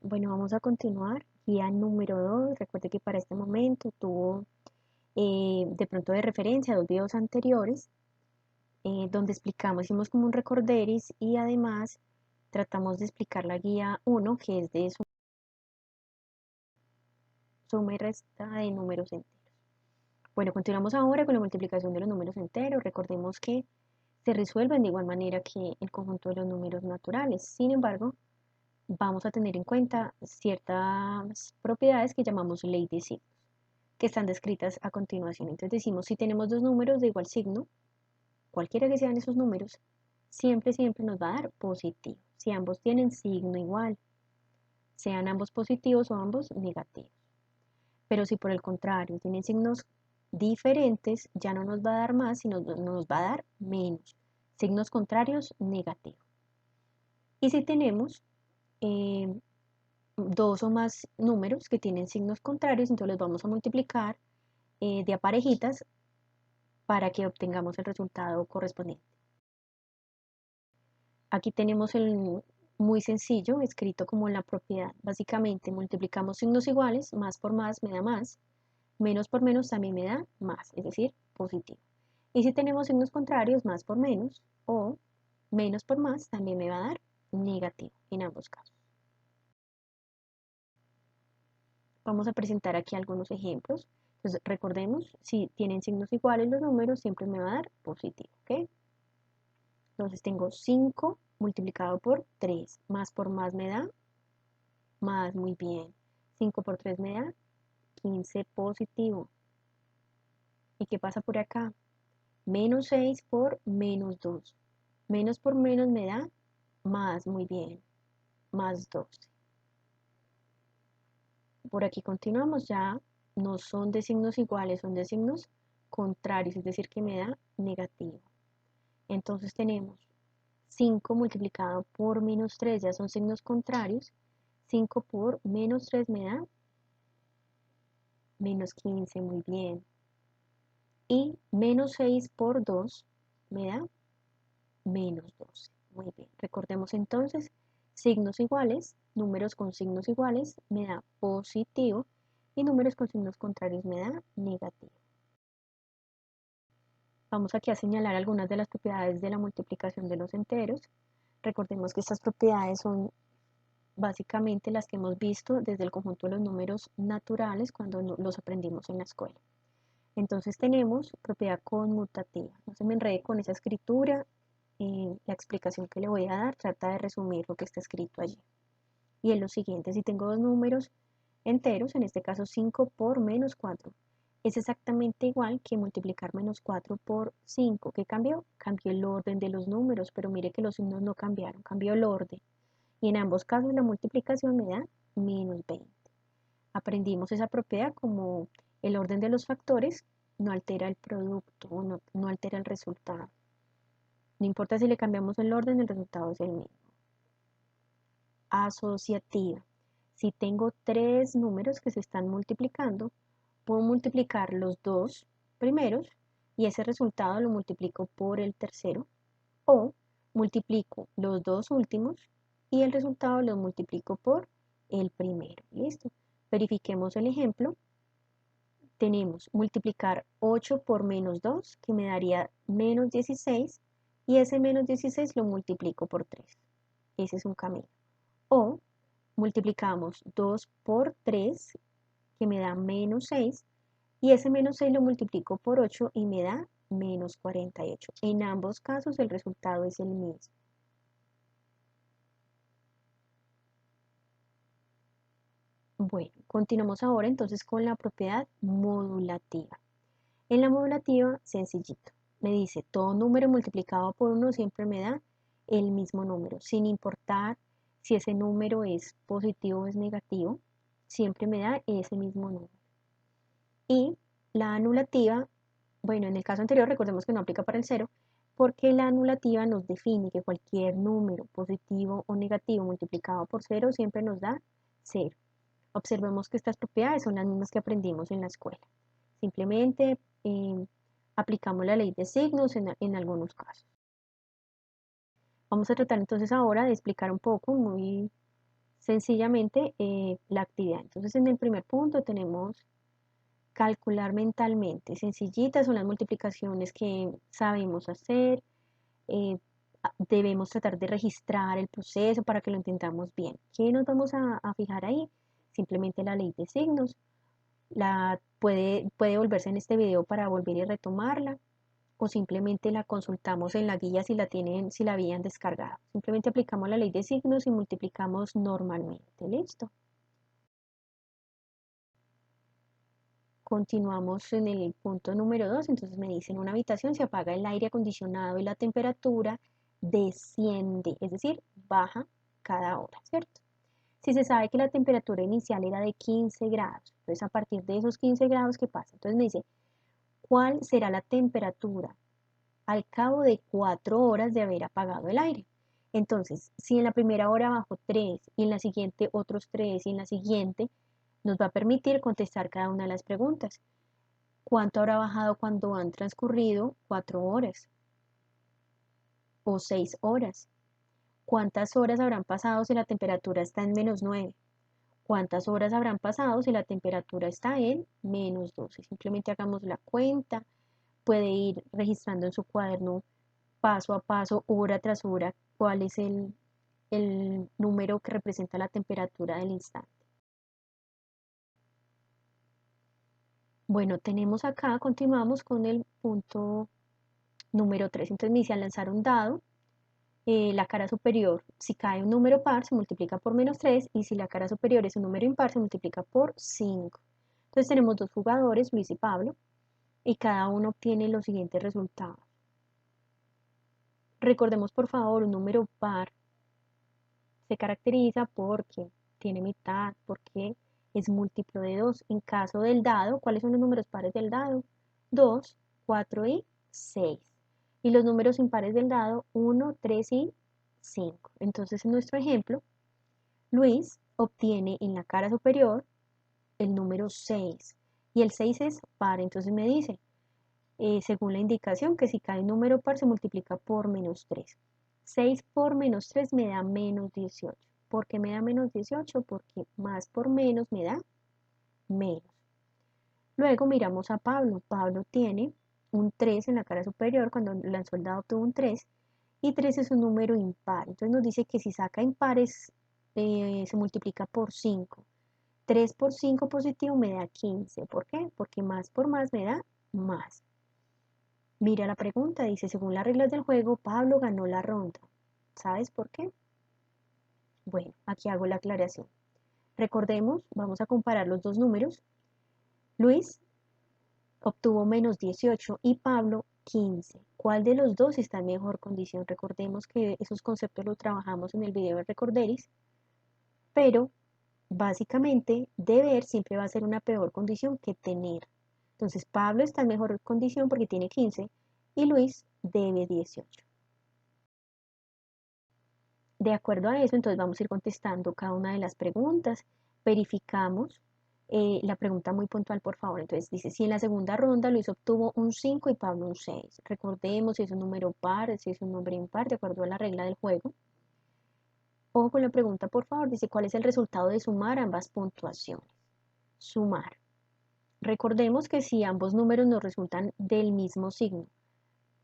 Bueno, vamos a continuar. Guía número 2. Recuerde que para este momento tuvo de pronto de referencia 2 videos anteriores donde explicamos, hicimos como un recorderis y además tratamos de explicar la guía 1 que es de suma y resta de números enteros. Bueno, continuamos ahora con la multiplicación de los números enteros. Recordemos que se resuelven de igual manera que el conjunto de los números naturales. Sin embargo, vamos a tener en cuenta ciertas propiedades que llamamos ley de signos, que están descritas a continuación. Entonces decimos, si tenemos dos números de igual signo, cualquiera que sean esos números, siempre nos va a dar positivo. Si ambos tienen signo igual, sean ambos positivos o ambos negativos. Pero si por el contrario tienen signos diferentes, ya no nos va a dar más, sino nos va a dar menos. Signos contrarios, negativo. Y si tenemos eh, dos o más números que tienen signos contrarios, entonces los vamos a multiplicar de a parejitas para que obtengamos el resultado correspondiente. Aquí tenemos el muy sencillo, escrito como la propiedad. Básicamente multiplicamos signos iguales, más por más me da más, menos por menos también me da más, es decir, positivo. Y si tenemos signos contrarios, más por menos o menos por más también me va a dar negativo en ambos casos. Vamos a presentar aquí algunos ejemplos. Entonces, recordemos, si tienen signos iguales los números, siempre me va a dar positivo, ¿ok? Entonces tengo 5 multiplicado por 3, más por más me da más, muy bien. 5 por 3 me da 15 positivo. ¿Y qué pasa por acá? Menos 6 por menos 2. Menos por menos me da más, muy bien, más 12. Por aquí continuamos, ya no son de signos iguales, son de signos contrarios, es decir, que me da negativo. Entonces tenemos 5 multiplicado por menos 3, ya son signos contrarios. 5 por menos 3 me da menos 15, muy bien. Y menos 6 por 2 me da menos 12. Muy bien. Recordemos entonces, signos iguales, números con signos iguales me da positivo y números con signos contrarios me da negativo. Vamos aquí a señalar algunas de las propiedades de la multiplicación de los enteros. Recordemos que estas propiedades son básicamente las que hemos visto desde el conjunto de los números naturales cuando los aprendimos en la escuela. Entonces tenemos propiedad conmutativa. No se me enrede con esa escritura. La explicación que le voy a dar trata de resumir lo que está escrito allí. Y es lo siguiente, si tengo dos números enteros, en este caso 5 por menos 4, es exactamente igual que multiplicar menos 4 por 5. ¿Qué cambió? Cambió el orden de los números, pero mire que los signos no cambiaron, cambió el orden. Y en ambos casos la multiplicación me da menos 20. Aprendimos esa propiedad como el orden de los factores no altera el producto, no altera el resultado. No importa si le cambiamos el orden, el resultado es el mismo. Asociativa. Si tengo tres números que se están multiplicando, puedo multiplicar los dos primeros y ese resultado lo multiplico por el tercero, o multiplico los dos últimos y el resultado lo multiplico por el primero. ¿Listo? Verifiquemos el ejemplo. Tenemos multiplicar 8 por menos 2, que me daría menos 16, y ese menos 16 lo multiplico por 3. Ese es un camino. O multiplicamos 2 por 3, que me da menos 6, y ese menos 6 lo multiplico por 8 y me da menos 48. En ambos casos el resultado es el mismo. Bueno, continuamos ahora entonces con la propiedad modulativa. En la modulativa, sencillito, me dice todo número multiplicado por 1 siempre me da el mismo número, sin importar si ese número es positivo o es negativo, siempre me da ese mismo número. Y la anulativa, bueno, en el caso anterior recordemos que no aplica para el cero, porque la anulativa nos define que cualquier número positivo o negativo multiplicado por 0 siempre nos da 0. Observemos que estas propiedades son las mismas que aprendimos en la escuela. Simplemente aplicamos la ley de signos en algunos casos. Vamos a tratar entonces ahora de explicar un poco muy sencillamente la actividad. Entonces en el primer punto tenemos calcular mentalmente. Sencillitas son las multiplicaciones que sabemos hacer. Debemos tratar de registrar el proceso para que lo entendamos bien. ¿Qué nos vamos a fijar ahí? Simplemente la ley de signos. Puede volverse en este video para volver y retomarla, o simplemente la consultamos en la guía si la habían descargado. Simplemente aplicamos la ley de signos y multiplicamos normalmente. ¿Listo? Continuamos en el punto número 2. Entonces me dice: en una habitación se apaga el aire acondicionado y la temperatura desciende, es decir, baja cada hora, ¿cierto? Si se sabe que la temperatura inicial era de 15 grados, entonces a partir de esos 15 grados, ¿qué pasa? Entonces me dice: ¿cuál será la temperatura al cabo de 4 horas de haber apagado el aire? Entonces, si en la primera hora bajó 3 y en la siguiente otros 3 y en la siguiente, nos va a permitir contestar cada una de las preguntas. ¿Cuánto habrá bajado cuando han transcurrido 4 horas o 6 horas? ¿Cuántas horas habrán pasado si la temperatura está en -9? ¿Cuántas horas habrán pasado si la temperatura está en -12? Simplemente hagamos la cuenta. Puede ir registrando en su cuaderno paso a paso, hora tras hora, cuál es el número que representa la temperatura del instante. Bueno, tenemos acá, continuamos con el punto número 3. Entonces me dice: al lanzar un dado, la cara superior, si cae un número par, se multiplica por -3, y si la cara superior es un número impar, se multiplica por 5. Entonces tenemos dos jugadores, Luis y Pablo, y cada uno obtiene los siguientes resultados. Recordemos, por favor, un número par se caracteriza porque tiene mitad, porque es múltiplo de 2. En caso del dado, ¿cuáles son los números pares del dado? 2, 4 y 6. Y los números impares del dado, 1, 3 y 5. Entonces, en nuestro ejemplo, Luis obtiene en la cara superior el número 6. Y el 6 es par, entonces me dice, según la indicación, que si cae un número par se multiplica por -3. 6 por -3 me da -18. ¿Por qué me da -18? Porque más por menos me da menos. Luego miramos a Pablo. Pablo tiene un 3 en la cara superior, cuando lanzó el dado tuvo un 3, y 3 es un número impar. Entonces nos dice que si saca impares se multiplica por 5. 3 por 5 positivo me da 15. ¿Por qué? Porque más por más me da más. Mira la pregunta, dice: según las reglas del juego, Pablo ganó la ronda. ¿Sabes por qué? Bueno, aquí hago la aclaración. Recordemos, vamos a comparar los dos números. Luis obtuvo -18 y Pablo 15. ¿Cuál de los dos está en mejor condición? Recordemos que esos conceptos los trabajamos en el video de Recorderis, pero básicamente deber siempre va a ser una peor condición que tener. Entonces Pablo está en mejor condición porque tiene 15 y Luis debe 18. De acuerdo a eso, entonces vamos a ir contestando cada una de las preguntas. Verificamos la pregunta muy puntual, por favor. Entonces dice: si en la segunda ronda Luis obtuvo un 5 y Pablo un 6. Recordemos si es un número par, si es un número impar, de acuerdo a la regla del juego. Ojo con la pregunta, por favor. Dice: ¿cuál es el resultado de sumar ambas puntuaciones? Sumar. Recordemos que si ambos números nos resultan del mismo signo,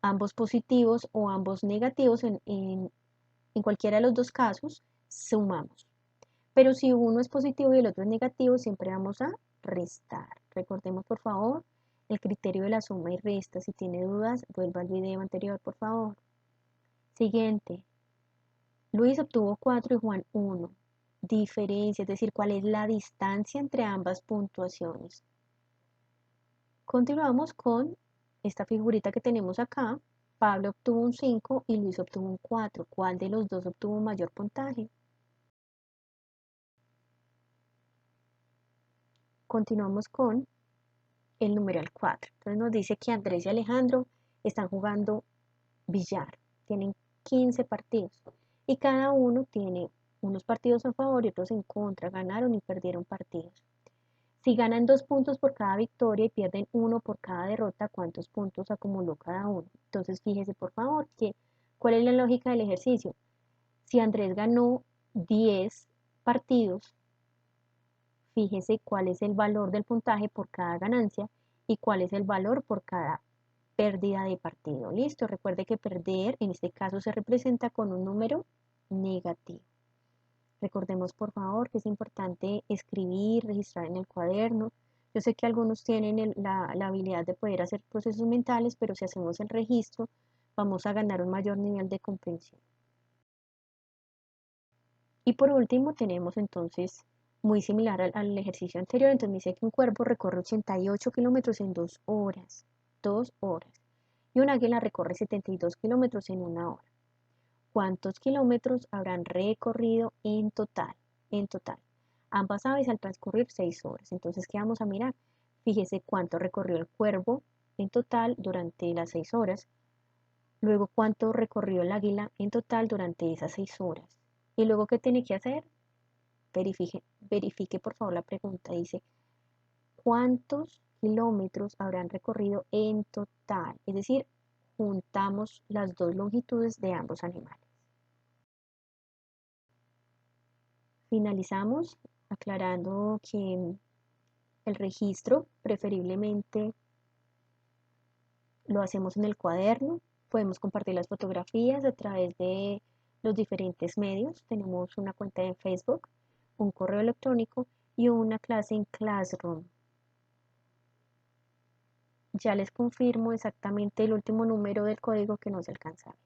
ambos positivos o ambos negativos, en cualquiera de los dos casos, sumamos. Pero si uno es positivo y el otro es negativo, siempre vamos a restar. Recordemos, por favor, el criterio de la suma y resta. Si tiene dudas, vuelva al video anterior, por favor. Siguiente. Luis obtuvo 4 y Juan 1. Diferencia, es decir, cuál es la distancia entre ambas puntuaciones. Continuamos con esta figurita que tenemos acá. Pablo obtuvo un 5 y Luis obtuvo un 4. ¿Cuál de los dos obtuvo un mayor puntaje? Continuamos con el numeral 4. Entonces nos dice que Andrés y Alejandro están jugando billar. Tienen 15 partidos y cada uno tiene unos partidos a favor y otros en contra. Ganaron y perdieron partidos. Si ganan 2 puntos por cada victoria y pierden 1 por cada derrota, ¿cuántos puntos acumuló cada uno? Entonces fíjese, por favor, ¿cuál es la lógica del ejercicio? Si Andrés ganó 10 partidos, fíjese cuál es el valor del puntaje por cada ganancia y cuál es el valor por cada pérdida de partido. Listo, recuerde que perder en este caso se representa con un número negativo. Recordemos por favor que es importante escribir, registrar en el cuaderno. Yo sé que algunos tienen la habilidad de poder hacer procesos mentales, pero si hacemos el registro vamos a ganar un mayor nivel de comprensión. Y por último tenemos entonces, muy similar al ejercicio anterior, entonces me dice que un cuervo recorre 88 kilómetros en 2 horas, 2 horas, y un águila recorre 72 kilómetros en 1 hora. ¿Cuántos kilómetros habrán recorrido en total? En total. Ambas aves al transcurrir 6 horas. Entonces, ¿qué vamos a mirar? Fíjese cuánto recorrió el cuervo en total durante las 6 horas. Luego, cuánto recorrió el águila en total durante esas 6 horas. Y luego, ¿qué tiene que hacer? Verifique por favor la pregunta. Dice, ¿cuántos kilómetros habrán recorrido en total? Es decir, juntamos las dos longitudes de ambos animales. Finalizamos aclarando que el registro preferiblemente lo hacemos en el cuaderno. Podemos compartir las fotografías a través de los diferentes medios. Tenemos una cuenta en Facebook, un correo electrónico y una clase en Classroom. Ya les confirmo exactamente el último número del código que no se alcanza a ver.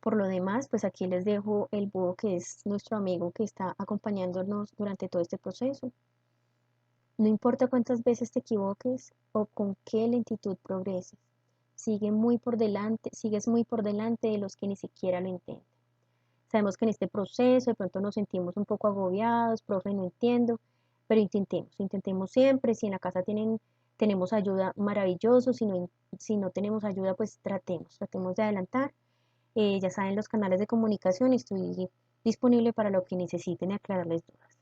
Por lo demás, pues aquí les dejo el búho, que es nuestro amigo que está acompañándonos durante todo este proceso. No importa cuántas veces te equivoques o con qué lentitud progreses, sigues muy por delante de los que ni siquiera lo intentan. Sabemos que en este proceso de pronto nos sentimos un poco agobiados, profe, no entiendo, pero intentemos siempre. Si en la casa tenemos ayuda, maravilloso. Si no tenemos ayuda, pues tratemos de adelantar. Ya saben los canales de comunicación, estoy disponible para lo que necesiten y aclararles dudas.